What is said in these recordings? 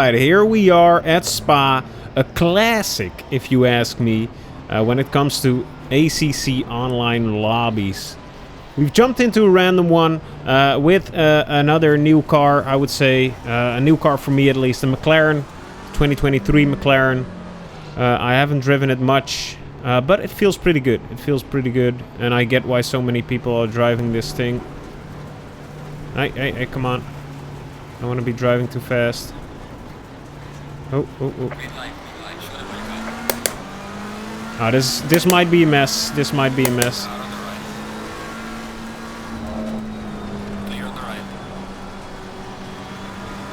Alright, here we are at Spa. A classic, if you ask me, when it comes to ACC online lobbies. We've jumped into a random one with another new car, I would say. A new car for me at least, a McLaren, 2023 McLaren. I haven't driven it much, but it feels pretty good. It feels pretty good, and I get why so many people are driving this thing. Hey, come on. I want to be driving too fast. Oh. Ah, this might be a mess. This might be a mess.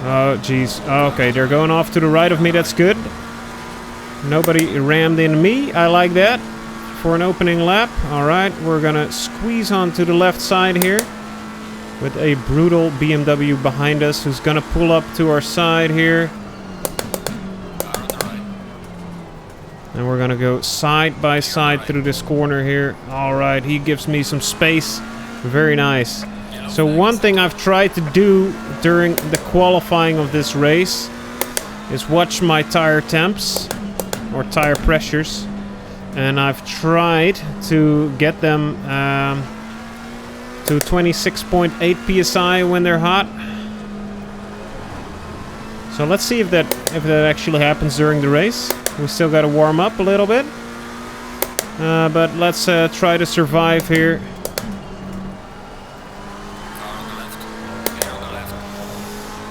Oh, jeez. Okay, they're going off to the right of me. That's good. Nobody rammed into me. I like that. For an opening lap. Alright, we're gonna squeeze onto the left side here. With a brutal BMW behind us who's gonna pull up to our side here. And we're gonna go side by side through this corner here. Alright, he gives me some space. Very nice. So one thing I've tried to do during the qualifying of this race is watch my tire temps or tire pressures. And I've tried to get them to 26.8 psi when they're hot. So let's see if that actually happens during the race. We still got to warm up a little bit, but let's try to survive here.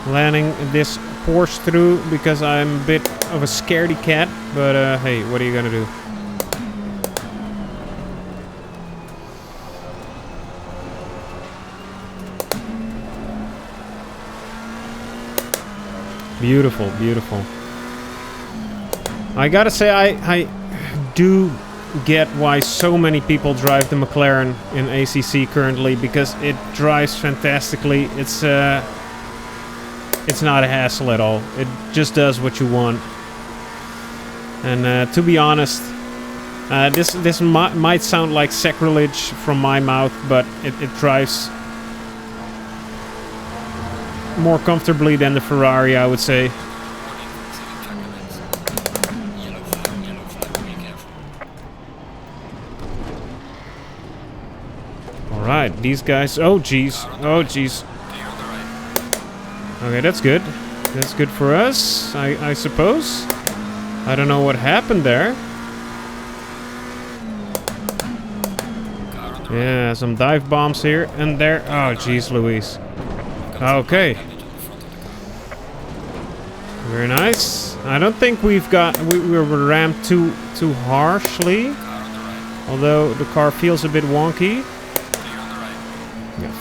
Landing this Porsche through because I'm a bit of a scaredy cat, but hey, what are you gonna do? Beautiful, beautiful. I gotta say, I do get why so many people drive the McLaren in ACC currently, because it drives fantastically. It's not a hassle at all. It just does what you want. And to be honest, this might sound like sacrilege from my mouth, but it drives more comfortably than the Ferrari, I would say. Alright, these guys... Oh, jeez. Oh, jeez. Okay, that's good. That's good for us, I suppose. I don't know what happened there. Yeah, some dive bombs here and there. Oh, jeez Louise. Okay. Very nice. I don't think we were rammed too harshly. Although the car feels a bit wonky. Yeah,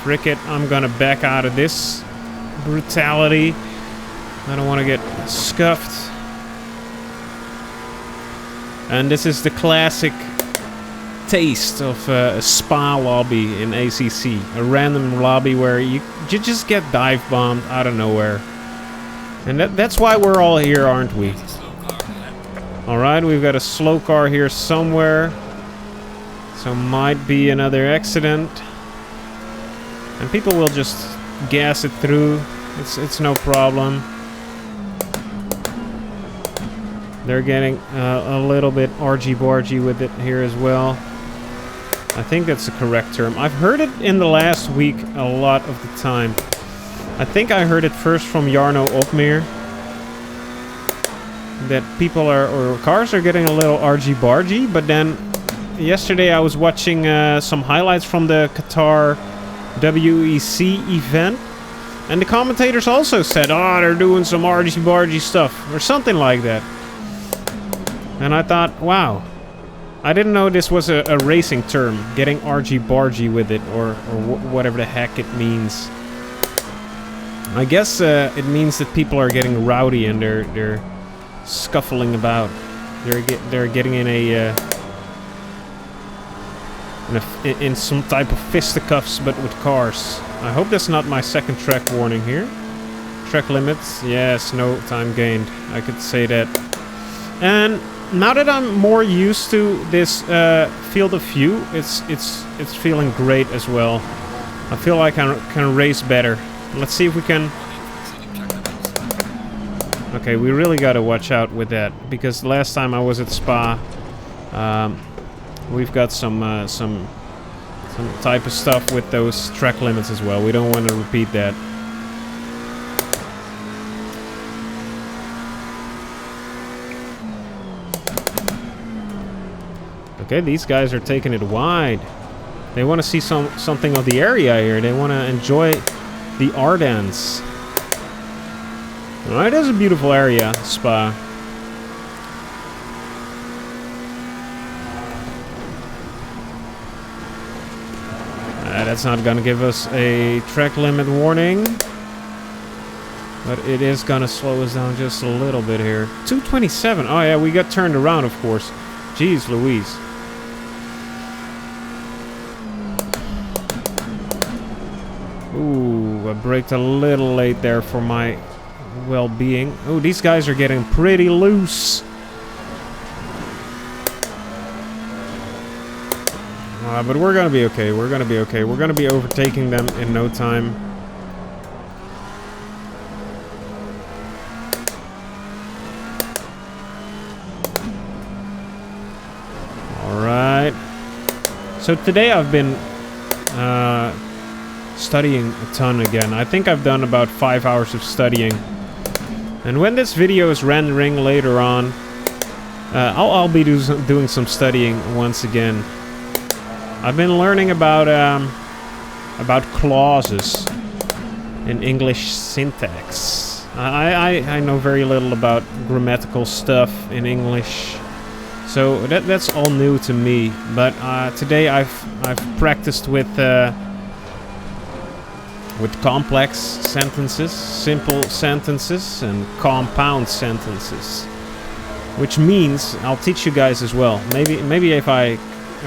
frick it, I'm gonna back out of this brutality. I don't want to get scuffed. And this is the classic taste of a spa lobby in ACC. A random lobby where you just get dive bombed out of nowhere. And that's why we're all here, aren't we? Alright, we've got a slow car here somewhere. So might be another accident. And people will just gas it through. It's no problem. They're getting a little bit argy-bargy with it here as well. I think that's the correct term. I've heard it in the last week a lot of the time. I think I heard it first from Jarno Opmeer. That people or cars are getting a little argy-bargy. But then yesterday I was watching some highlights from the Qatar WEC event. And the commentators also said, oh, they're doing some argy-bargy stuff. Or something like that. And I thought, wow. I didn't know this was a racing term, getting argy-bargy with it, or whatever the heck it means. I guess it means that people are getting rowdy and they're scuffling about. They're getting in in some type of fisticuffs, but with cars. I hope that's not my second track warning here. Track limits, yes, no time gained. I could say that. And now that I'm more used to this field of view, it's feeling great as well. I feel like I can race better. Let's see if we can Okay, we really gotta watch out with that, because last time I was at Spa, we've got some type of stuff with those track limits as well. We don't want to repeat that. Okay, these guys are taking it wide. They want to see something of the area here. They want to enjoy the Ardennes. Alright, that's a beautiful area, Spa. That's not gonna give us a track limit warning. But it is gonna slow us down just a little bit here. 227. Oh yeah, we got turned around, of course. Jeez Louise. Ooh, I braked a little late there for my well-being. Oh, these guys are getting pretty loose. But we're gonna be okay. We're gonna be okay. We're gonna be overtaking them in no time. Alright. So today I've been studying a ton again. I think I've done about 5 hours of studying. And when this video is rendering later on, I'll be doing some studying once again. I've been learning about clauses in English syntax. I know very little about grammatical stuff in English, so that's all new to me. But today I've practiced with complex sentences, simple sentences, and compound sentences, which means I'll teach you guys as well. Maybe if I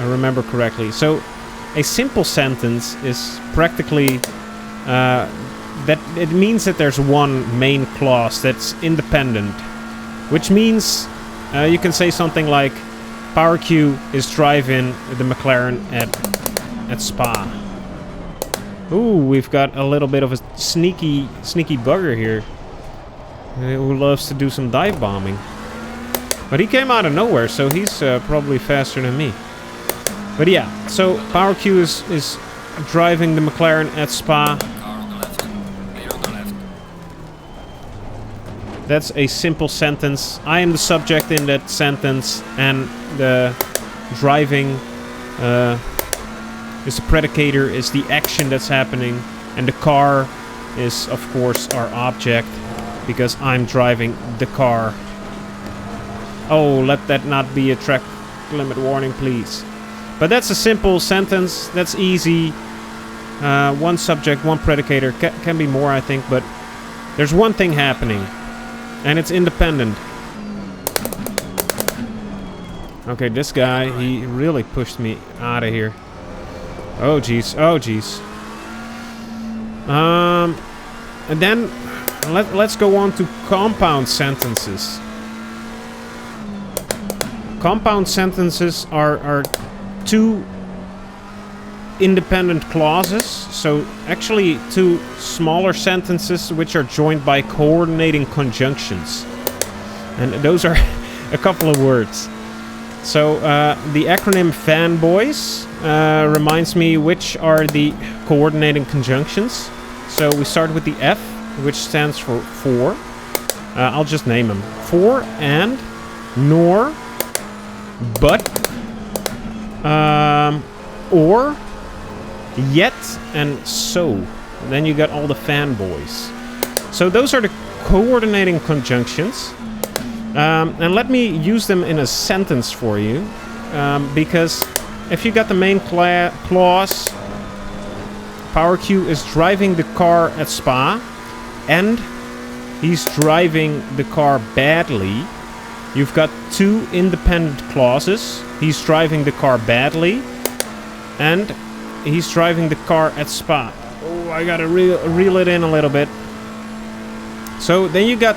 remember correctly. So a simple sentence is practically that it means that there's one main clause that's independent, which means you can say something like PowerQ is driving the McLaren at Spa. Ooh, we've got a little bit of a sneaky bugger here who loves to do some dive bombing, but he came out of nowhere, so he's probably faster than me. But yeah, so PowerQ is driving the McLaren at Spa. That's a simple sentence. I am the subject in that sentence, and the driving is the predicator, is the action that's happening, and the car is, of course, our object, because I'm driving the car. Oh, let that not be a track limit warning, please. But that's a simple sentence. That's easy. One subject, one predicator. Can be more, I think, but there's one thing happening, and it's independent. Okay, this guy, he really pushed me out of here. Oh, jeez. Oh, jeez. And then let's go on to compound sentences. Compound sentences are two independent clauses, so actually two smaller sentences which are joined by coordinating conjunctions, and those are a couple of words. So the acronym fanboys reminds me which are the coordinating conjunctions. So we start with the F, which stands for for. I'll just name them: for, and, nor, but, or, yet, and so. And then you got all the fanboys. So those are the coordinating conjunctions. And let me use them in a sentence for you. Because if you got the main clause, PowerQ is driving the car at Spa, and he's driving the car badly. You've got two independent clauses. He's driving the car badly, and he's driving the car at Spa. Oh, I gotta reel it in a little bit. So then you got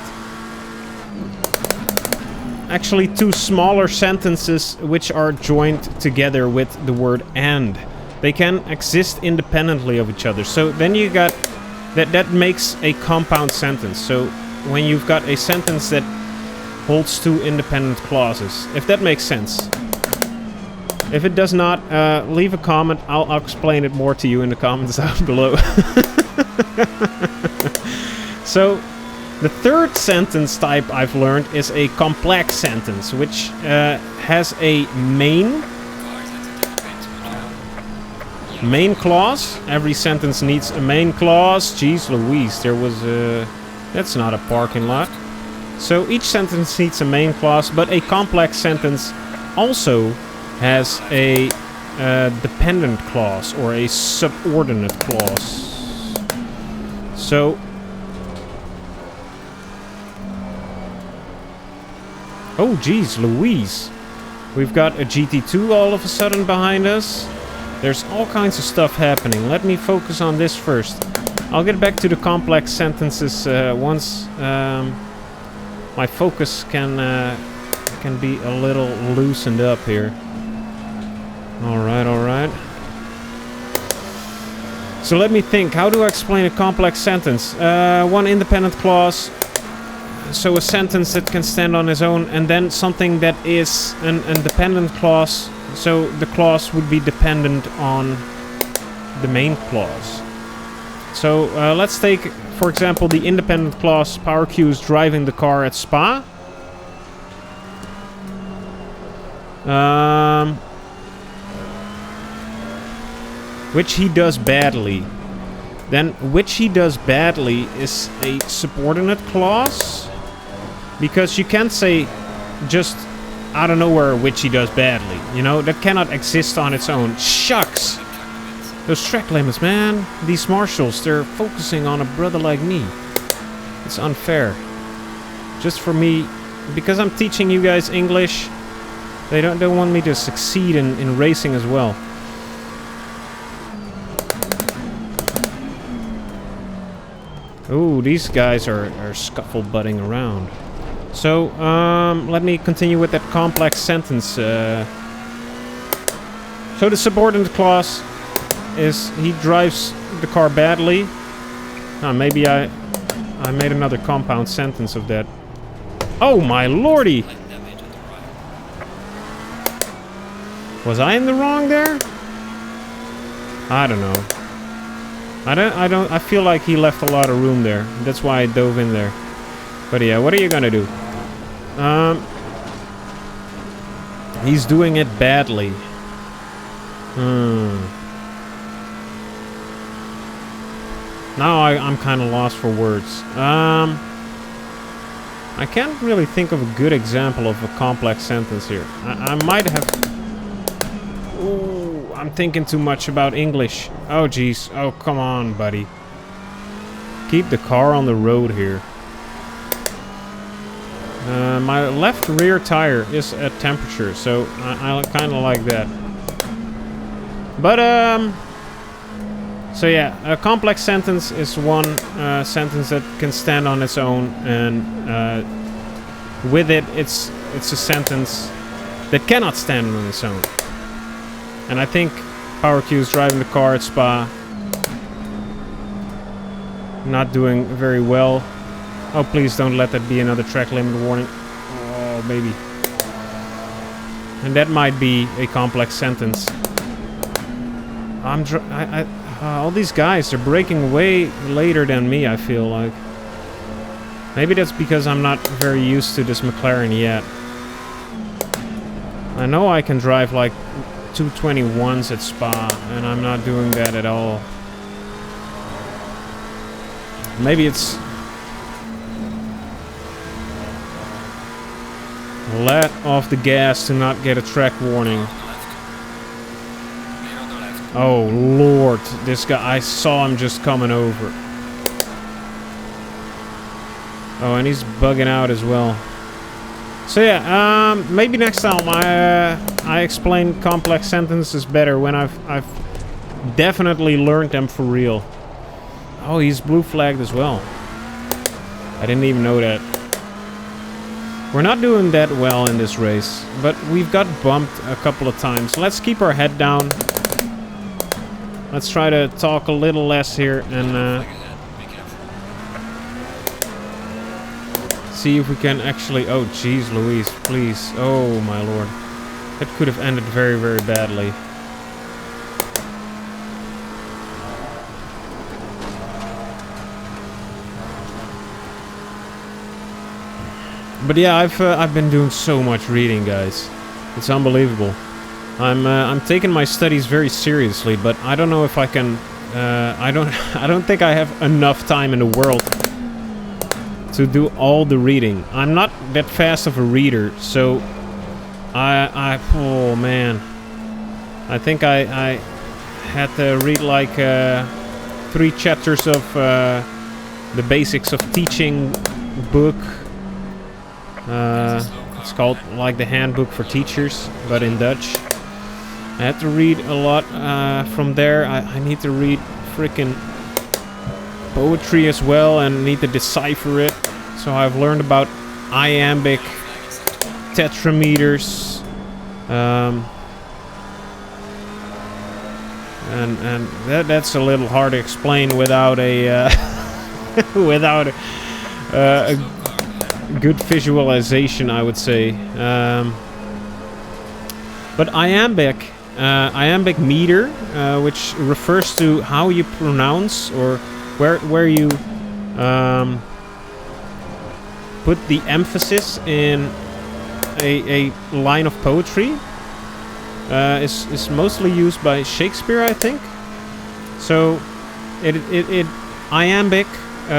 actually two smaller sentences which are joined together with the word and. They can exist independently of each other. So then you got that makes a compound sentence. So when you've got a sentence that holds two independent clauses, if that makes sense. If it does not, leave a comment. I'll explain it more to you in the comments down below. So, the third sentence type I've learned is a complex sentence, which has a main clause. Every sentence needs a main clause. Jeez Louise, there was a... That's not a parking lot. So each sentence needs a main clause, but a complex sentence also has a dependent clause or a subordinate clause. So... Oh, geez, Louise. We've got a GT2 all of a sudden behind us. There's all kinds of stuff happening. Let me focus on this first. I'll get back to the complex sentences once my focus can be a little loosened up here. Alright, alright. So let me think. How do I explain a complex sentence? One independent clause. So a sentence that can stand on its own, and then something that is an independent clause. So the clause would be dependent on the main clause. So let's take, for example, the independent clause. PowerQ is driving the car at Spa. Which he does badly. Then which he does badly is a subordinate clause. Because you can't say just out of nowhere which he does badly. You know, that cannot exist on its own. Shucks! Those track limits, man. These marshals, they're focusing on a brother like me. It's unfair. Just for me, because I'm teaching you guys English, they don't want me to succeed in racing as well. Ooh, these guys are scuffle-butting around. So, let me continue with that complex sentence. So the subordinate clause is he drives the car badly. Maybe I made another compound sentence of that. Oh my lordy! Was I in the wrong there? I don't know. I feel like he left a lot of room there. That's why I dove in there. But yeah, what are you gonna do? He's doing it badly. Now I'm kind of lost for words. I can't really think of a good example of a complex sentence here. I might have... Ooh, I'm thinking too much about English. Oh, jeez. Oh, come on, buddy. Keep the car on the road here. My left rear tire is at temperature, so I kind of like that. But, so yeah, a complex sentence is one sentence that can stand on its own, and with it, it's a sentence that cannot stand on its own. And I think PowerQ is driving the car at Spa. Not doing very well. Oh, please don't let that be another track limit warning. Oh, baby. And that might be a complex sentence. All these guys, they're braking way later than me, I feel like. Maybe that's because I'm not very used to this McLaren yet. I know I can drive like 221s at Spa, and I'm not doing that at all. Maybe it's... let off the gas to not get a track warning. Oh lord, this guy, I saw him just coming over. Oh, and he's bugging out as well. So yeah, maybe next time I explain complex sentences better when I've definitely learned them for real. Oh, he's blue flagged as well. I didn't even know that. We're not doing that well in this race, but we've got bumped a couple of times. Let's keep our head down. Let's try to talk a little less here and see if we can actually... Oh, jeez Louise, please. Oh, my lord. That could have ended very, very badly. But yeah, I've been doing so much reading, guys. It's unbelievable. I'm taking my studies very seriously, but I don't know if I can... I don't think I have enough time in the world to do all the reading. I'm not that fast of a reader, so oh man, I think I had to read like 3 chapters of the basics of teaching book. It's called like the handbook for teachers, but in Dutch. I had to read a lot from there. I need to read freaking poetry as well and need to decipher it. So I've learned about iambic tetrameters, and that's a little hard to explain without a without a good visualization, I would say. But iambic meter, which refers to how you pronounce or where you put the emphasis in a line of poetry, is mostly used by Shakespeare, I think. So it iambic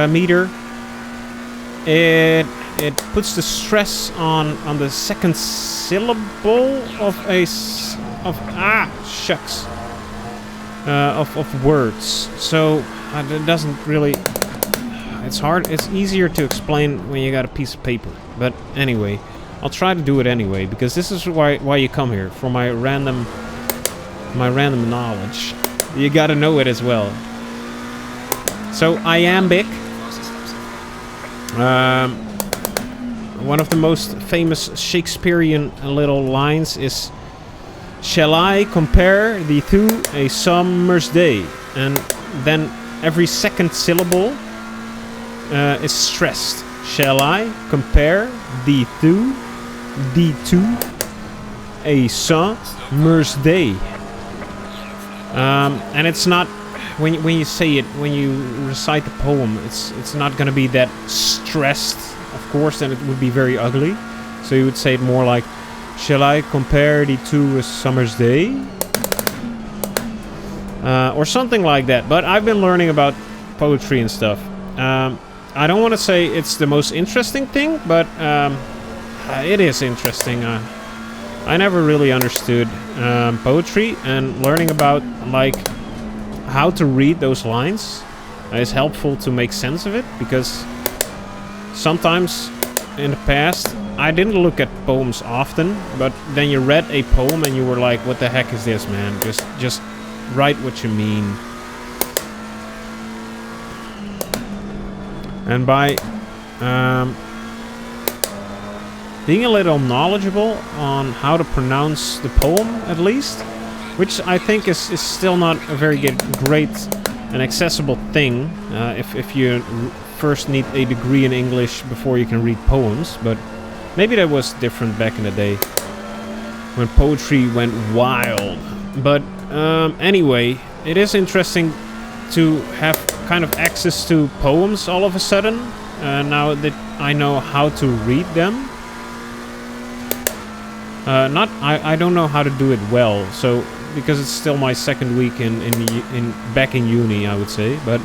meter, it puts the stress on the second syllable of of words. So it doesn't really... It's hard. It's easier to explain when you got a piece of paper. But anyway, I'll try to do it anyway, because this is why you come here, for my random knowledge. You gotta know it as well. So iambic. One of the most famous Shakespearean little lines is, "Shall I compare thee to a summer's day?" And then every second syllable is stressed. Shall I compare thee to a summer's day? And it's not, when you say it, when you recite the poem, it's not gonna be that stressed, of course, then it would be very ugly. So you would say it more like, "Shall I compare thee to a summer's day?" Or something like that. But I've been learning about poetry and stuff. I don't want to say it's the most interesting thing, but it is interesting. I never really understood poetry, and learning about like how to read those lines is helpful to make sense of it, because sometimes in the past I didn't look at poems often, but then you read a poem and you were like, what the heck is this, man? Just write what you mean. And by being a little knowledgeable on how to pronounce the poem, at least, which I think is still not a very great and accessible thing, if you first need a degree in English before you can read poems, but maybe that was different back in the day when poetry went wild. But anyway, it is interesting to have kind of access to poems all of a sudden, now that I know how to read them. I don't know how to do it well, so because it's still my second week back in uni, I would say, but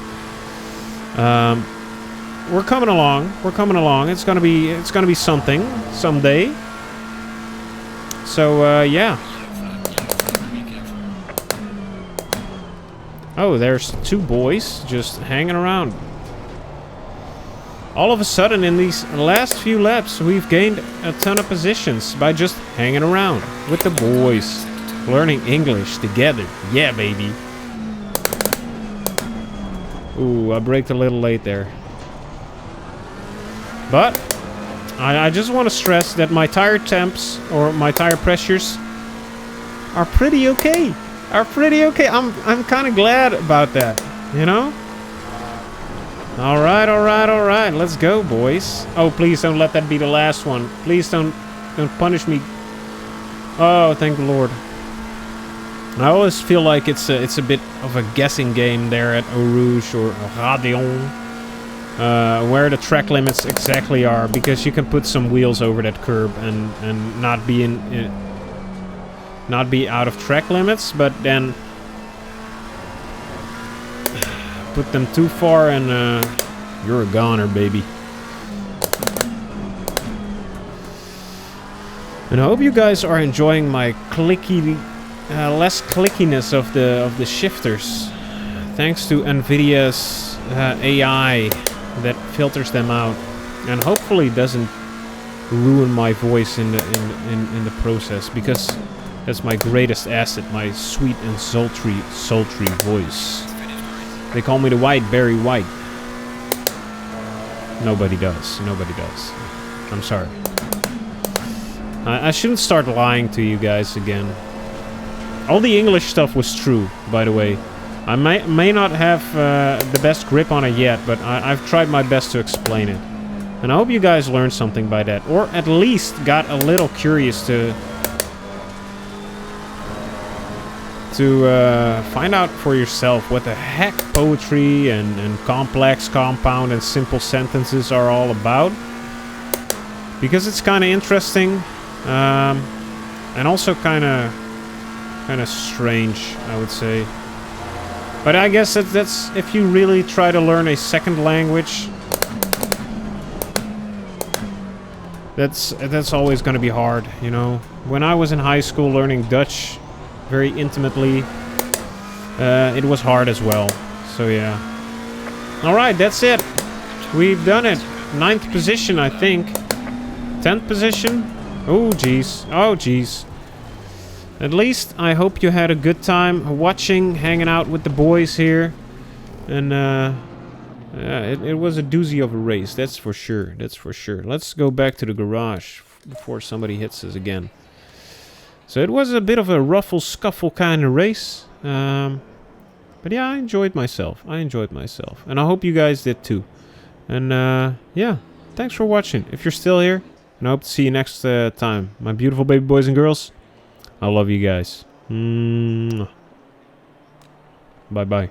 we're coming along. It's gonna be something someday. So yeah. Oh, there's 2 boys just hanging around. All of a sudden, in these last few laps, we've gained a ton of positions by just hanging around with the boys, learning English together. Yeah, baby. Ooh, I braked a little late there. But I just want to stress that my tire temps, or my tire pressures, are pretty okay. I'm kind of glad about that, you know? Alright, alright, alright. Let's go, boys. Oh, please don't let that be the last one. Please don't punish me. Oh, thank the Lord. I always feel like it's a bit of a guessing game there at Eau Rouge or Radion. Where the track limits exactly are, because you can put some wheels over that curb and not be not be out of track limits, but then put them too far and you're a goner, baby. And I hope you guys are enjoying my clicky, less clickiness of the shifters, thanks to NVIDIA's AI that filters them out, and hopefully doesn't ruin my voice in the process, because that's my greatest asset, my sweet and sultry voice. They call me the White Berry White. Nobody does. Nobody does. I'm sorry. I shouldn't start lying to you guys again. All the English stuff was true, by the way. I may not have the best grip on it yet, but I've tried my best to explain it. And I hope you guys learned something by that, or at least got a little curious to find out for yourself what the heck poetry and complex, compound, and simple sentences are all about. Because it's kind of interesting, and also kind of strange, I would say. But I guess that's if you really try to learn a second language, that's always going to be hard, you know. When I was in high school learning Dutch very intimately, it was hard as well. So yeah. Alright, that's it. We've done it. 9th position, I think. 10th position. Oh jeez. Oh jeez. At least I hope you had a good time watching, hanging out with the boys here. And it was a doozy of a race, that's for sure. That's for sure. Let's go back to the garage before somebody hits us again. So it was a bit of a ruffle scuffle kind of race. But yeah, I enjoyed myself. And I hope you guys did too. And yeah, thanks for watching. If you're still here, and I hope to see you next time. My beautiful baby boys and girls, I love you guys. Bye-bye.